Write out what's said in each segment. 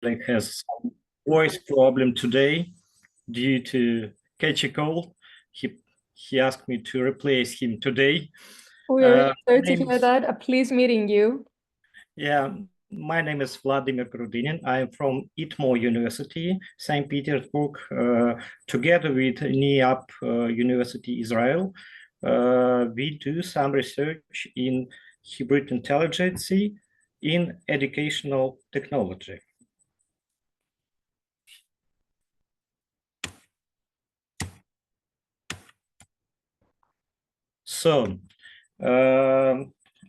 has some voice problem today due to catch a cold. He asked me to replace him today. We're sorry to hear that. A pleased meeting you. Yeah, my name is Vladimir Grudinin. I'm from ITMO University, St. Petersburg, together with Niiapa University, Israel. We do some research in hybrid intelligence in educational technology. So,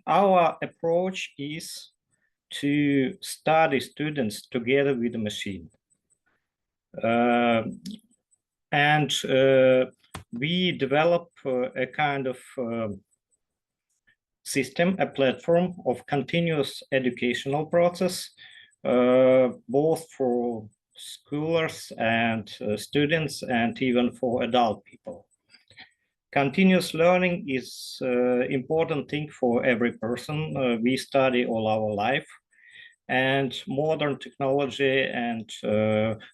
our approach is to study students together with the machine. We develop a kind of system, a platform of continuous educational process, both for schoolers and students, and even for adult people. Continuous learning is an important thing for every person. We study all our life, and modern technology and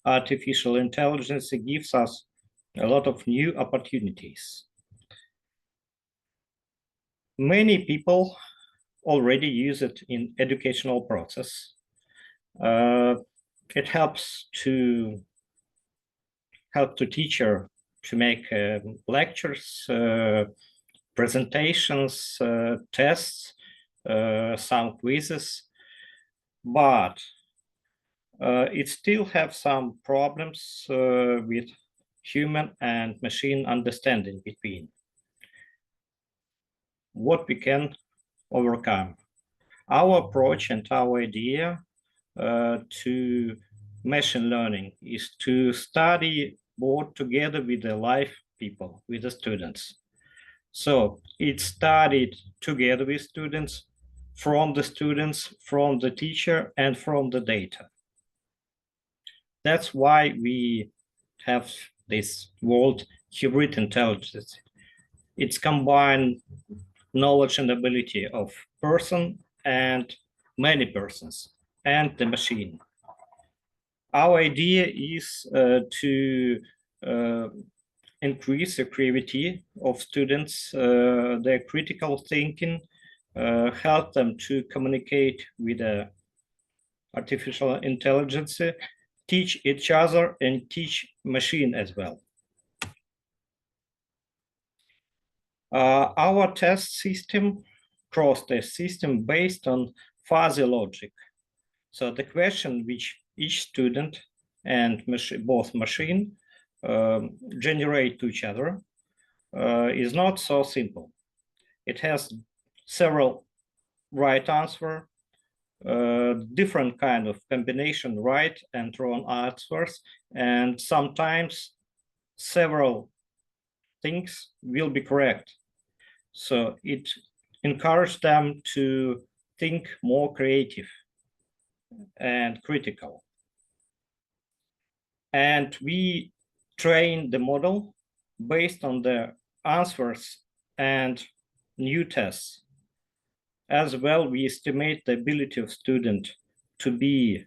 artificial intelligence gives us a lot of new opportunities. Many people already use it in educational process. It helps to teacher to make lectures, presentations, tests, some quizzes, but it still have some problems with human and machine understanding between. What we can overcome. Our approach and our idea to machine learning is to study both together with the live people, with the students. So it's studied together with students, from the teacher, and from the data. That's why we have this word hybrid intelligence. It's combined knowledge and ability of person and many persons and the machine. Our idea is to increase the creativity of students, their critical thinking, help them to communicate with artificial intelligence, teach each other and teach machine as well. Our test system, cross-test system based on fuzzy logic. So the question which each student and both machine generate to each other is not so simple. It has several right answer, different kind of combination right and wrong answers, and sometimes several things will be correct. So it encourages them to think more creative and critical. And we train the model based on the answers and new tests. As well, we estimate the ability of student to be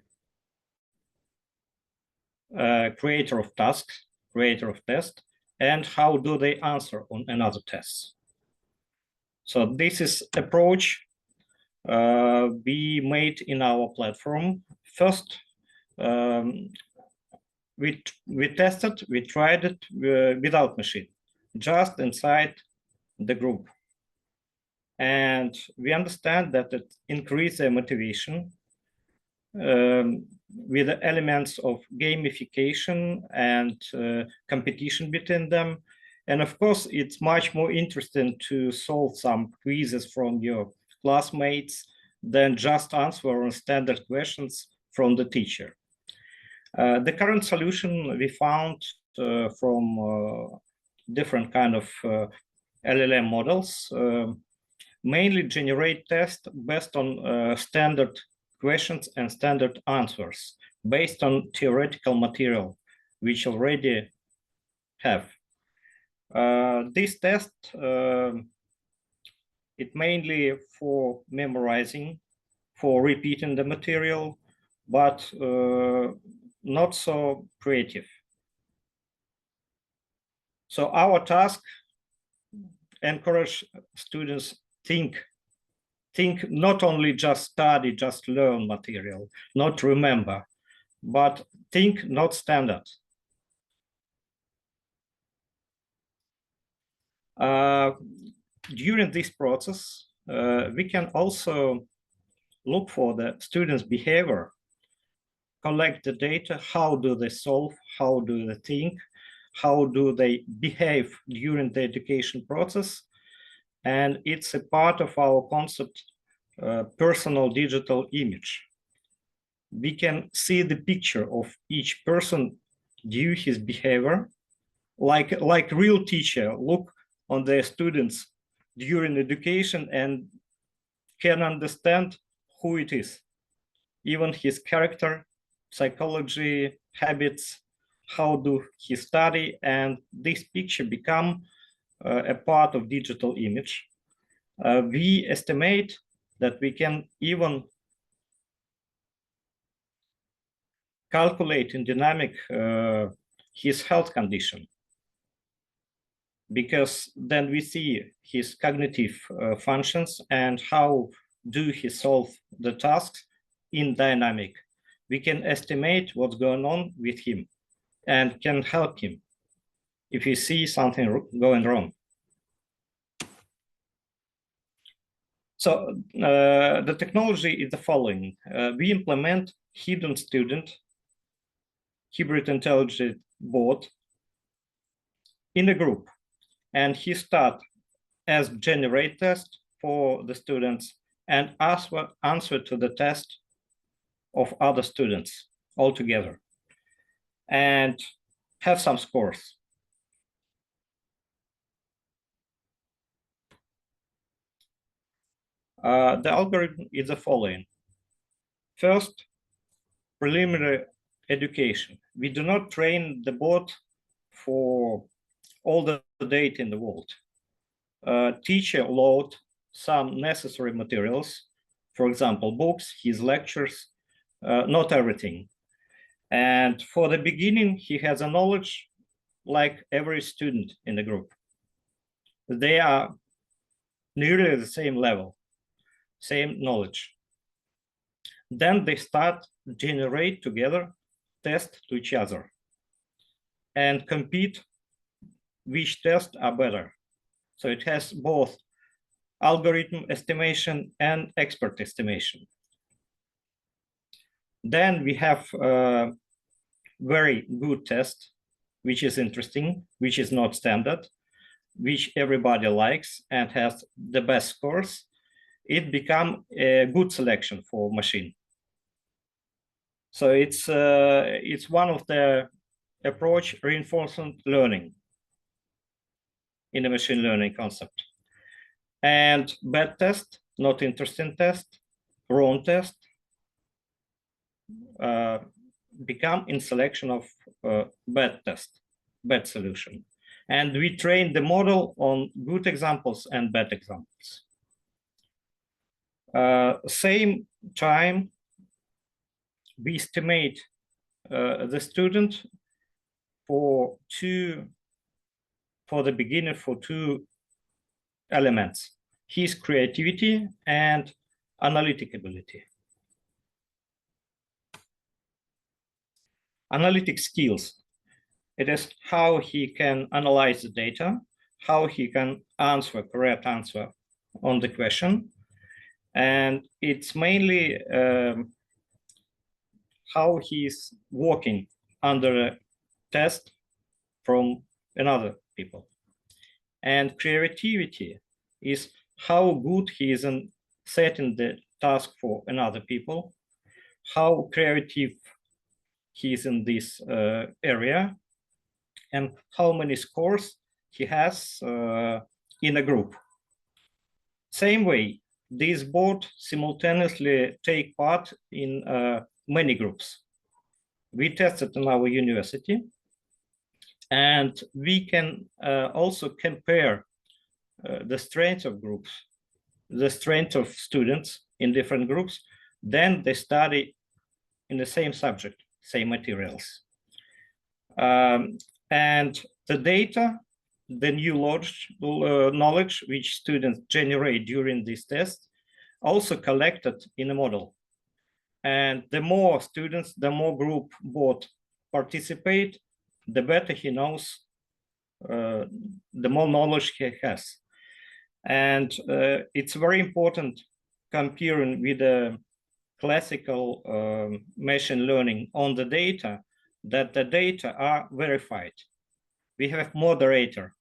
a creator of tasks, creator of tests, and how do they answer on another test. So this is approach we made in our platform. First, we tested, we tried it without machine, just inside the group. And we understand that it increases their motivation with the elements of gamification and competition between them. And of course, it's much more interesting to solve some quizzes from your classmates than just answer on standard questions from the teacher. The current solution we found from different kind of LLM models mainly generate tests based on standard questions and standard answers based on theoretical material which already have. This test, it mainly for memorizing, for repeating the material, but not so creative. So our task, encourage students think not only just study, just learn material, not remember, but think not standard. During this process, we can also look for the students' behavior, collect the data, how do they solve, how do they think, how do they behave during the education process. And it's a part of our concept, personal digital image. We can see the picture of each person due his behavior, like real teacher look on their students during education and can understand who it is, even his character, psychology, habits, how do he study, and this picture become a part of digital image. We estimate that we can even calculate in dynamic his health condition, because then we see his cognitive functions and how do he solve the tasks in dynamic. We can estimate what's going on with him and can help him if we see something going wrong. So the technology is the following. We implement hidden student, hybrid intelligent bot in a group, and he starts as generate test for the students and answer to the test of other students altogether and have some scores. The algorithm is the following. First, preliminary education. We do not train the bot for all the data in the world. Teacher load some necessary materials, for example, books, his lectures, not everything. And for the beginning, he has a knowledge like every student in the group. They are nearly the same level, same knowledge. Then they start generate together, test to each other, and compete which tests are better. So it has both algorithm estimation and expert estimation. Then we have a very good test, which is interesting, which is not standard, which everybody likes and has the best scores. It becomes a good selection for machine. So it's one of the approach reinforcement learning in the machine learning concept. And bad test, not interesting test, wrong test, become in selection of bad test, bad solution. And we train the model on good examples and bad examples. Same time, we estimate the student for the beginner for two elements, his creativity and analytic ability. Analytic skills, it is how he can analyze the data, how he can answer, correct answer on the question. And it's mainly how he's working under a test from another people. And creativity is how good he is in setting the task for another people, how creative he is in this area, and how many scores he has in a group. Same way, this bot simultaneously take part in many groups. We tested in our university, and we can also compare the strength of groups, the strength of students in different groups. Then they study in the same subject, same materials. And the data, the new knowledge which students generate during this test, also collected in a model. And the more students, the more group both participate, the better he knows, the more knowledge he has. And it's very important comparing with the classical machine learning on the data, that the data are verified. We have moderator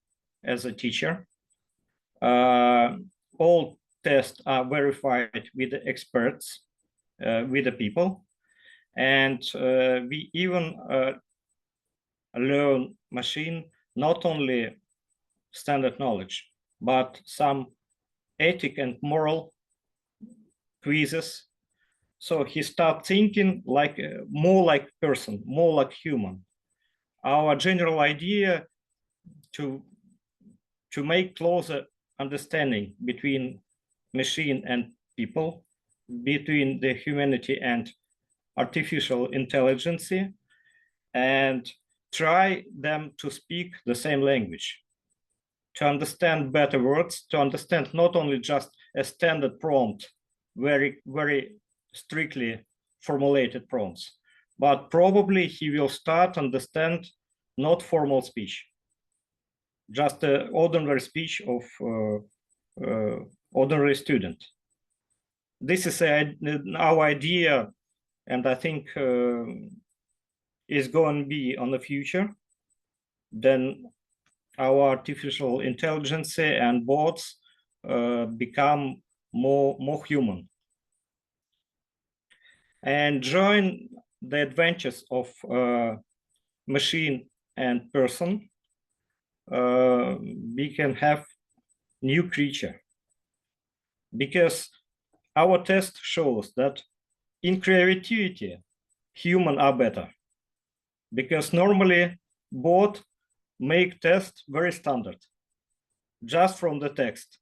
as a teacher. All tests are verified with the experts, with the people. And we even learn machine not only standard knowledge, but some ethic and moral quizzes. So he starts thinking like more like person, more like human. Our general idea to make closer understanding between machine and people, between the humanity and artificial intelligence, and try them to speak the same language, to understand better words, to understand not only just a standard prompt, very, very strictly formulated prompts, but probably he will start understand not formal speech, just the ordinary speech of ordinary student. This is our idea, and I think is going to be on the future. Then our artificial intelligence and bots become more human. And join the adventures of machine and person, we can have new creature. Because our test shows that in creativity, humans are better. Because normally bot make tests very standard, just from the text.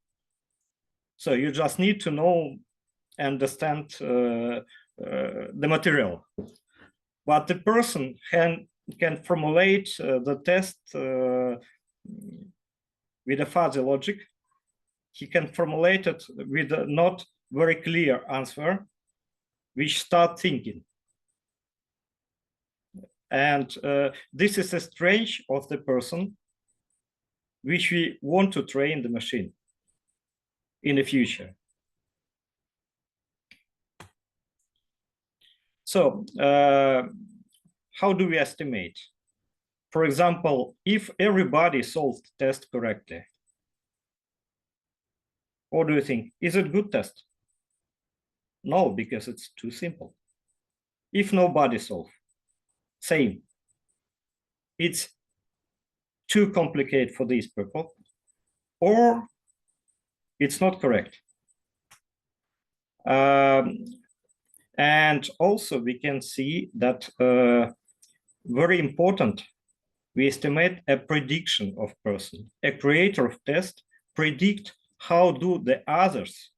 So you just need to know, understand the material. But the person can formulate the test with a fuzzy logic. He can formulate it with a not very clear answer, which start thinking. And this is a strength of the person which we want to train the machine in the future. So how do we estimate? For example, if everybody solved the test correctly, what do you think? Is it a good test? No, because it's too simple. If nobody solved, same. It's too complicated for these people, or it's not correct. And also we can see that very important, we estimate a prediction of person. A creator of test predict how do the others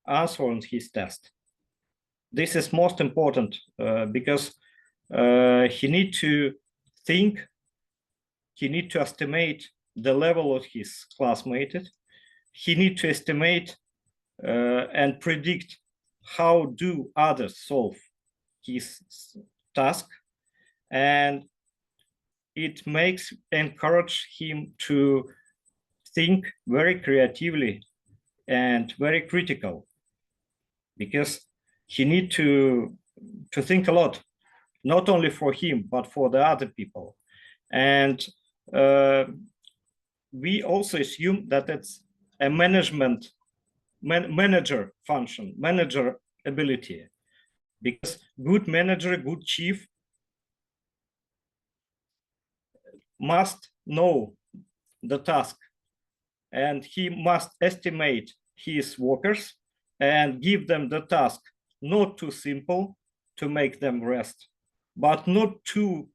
answer on his test. This is most important because he need to think, he need to estimate the level of his classmates, he need to estimate and predict how do others solve his task, and it encourage him to think very creatively and very critical, because he need to think a lot, not only for him but for the other people. And we also assume that it's a manager function, manager ability, because good manager, good chief must know the task, and he must estimate his workers and give them the task not too simple to make them rest, but not too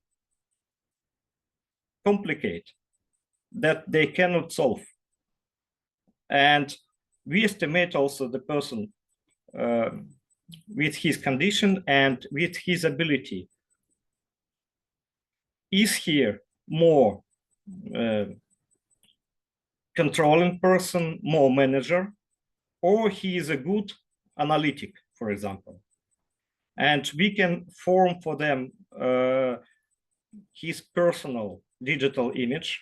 complicated that they cannot solve. And we estimate also the person with his condition and with his ability. Is he more controlling person, more manager, or he is a good analytic, for example? And we can form for them his personal digital image,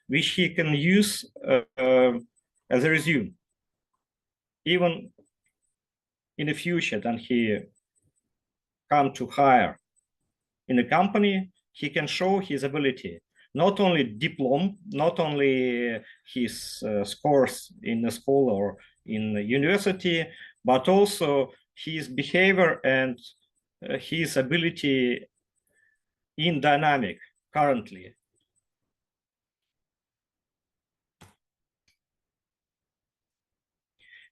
which he can use as a resume, even in the future. Then he come to hire in a company, he can show his ability, not only diploma, not only his scores in the school or in the university, but also his behavior and his ability in dynamic currently.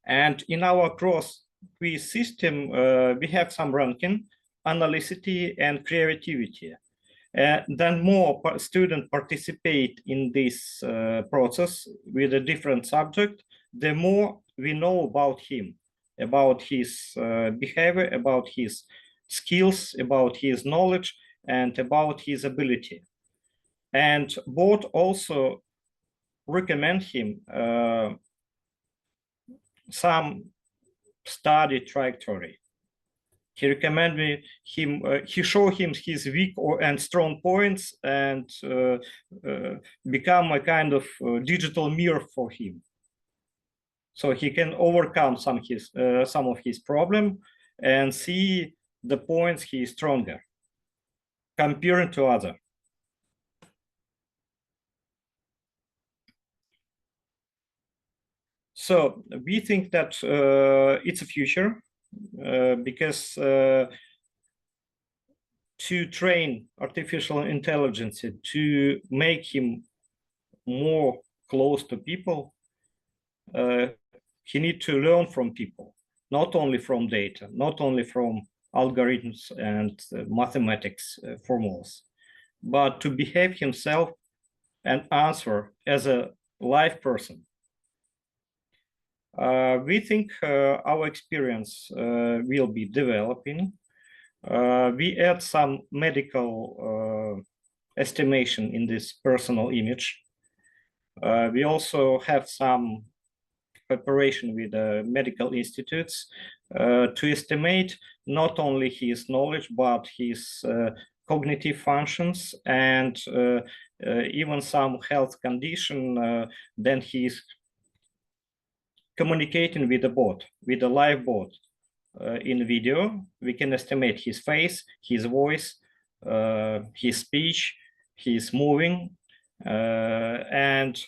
And in our cross-quiz system, we have some ranking, analyticity, and creativity. Then more students participate in this process with a different subject, the more we know about him, about his behavior, about his skills, about his knowledge, and about his ability. And board also recommend him some study trajectory. He recommended him, he showed him his weak and strong points and become a kind of digital mirror for him. So he can overcome some of his problem and see the points he is stronger comparing to other. So we think that it's a future because to train artificial intelligence, to make him more close to people, he needs to learn from people, not only from data, not only from algorithms and mathematics formulas, but to behave himself and answer as a live person. We think our experience will be developing. We add some medical estimation in this personal image. We also have some cooperation with medical institutes to estimate not only his knowledge, but his cognitive functions and even some health condition. Then he's communicating with the bot, with the live bot in video. We can estimate his face, his voice, his speech, his moving, and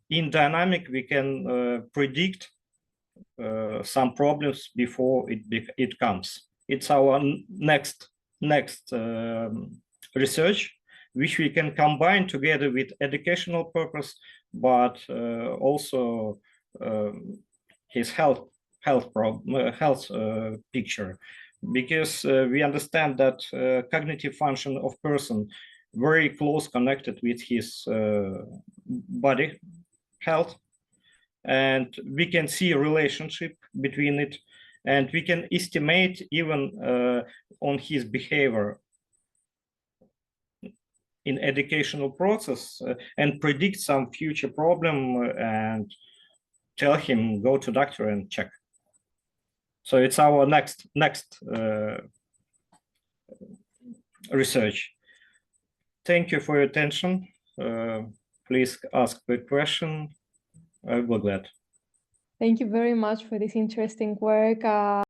in dynamic we can predict some problems before it comes. It's our next research, which we can combine together with educational purpose, but also his health picture, because we understand that cognitive function of person very close connected with his body health, and we can see a relationship between it, and we can estimate even on his behavior in educational process and predict some future problem and tell him go to doctor and check. So it's our next research. Thank you for your attention. Please ask the question. I will be glad. Thank you very much for this interesting work.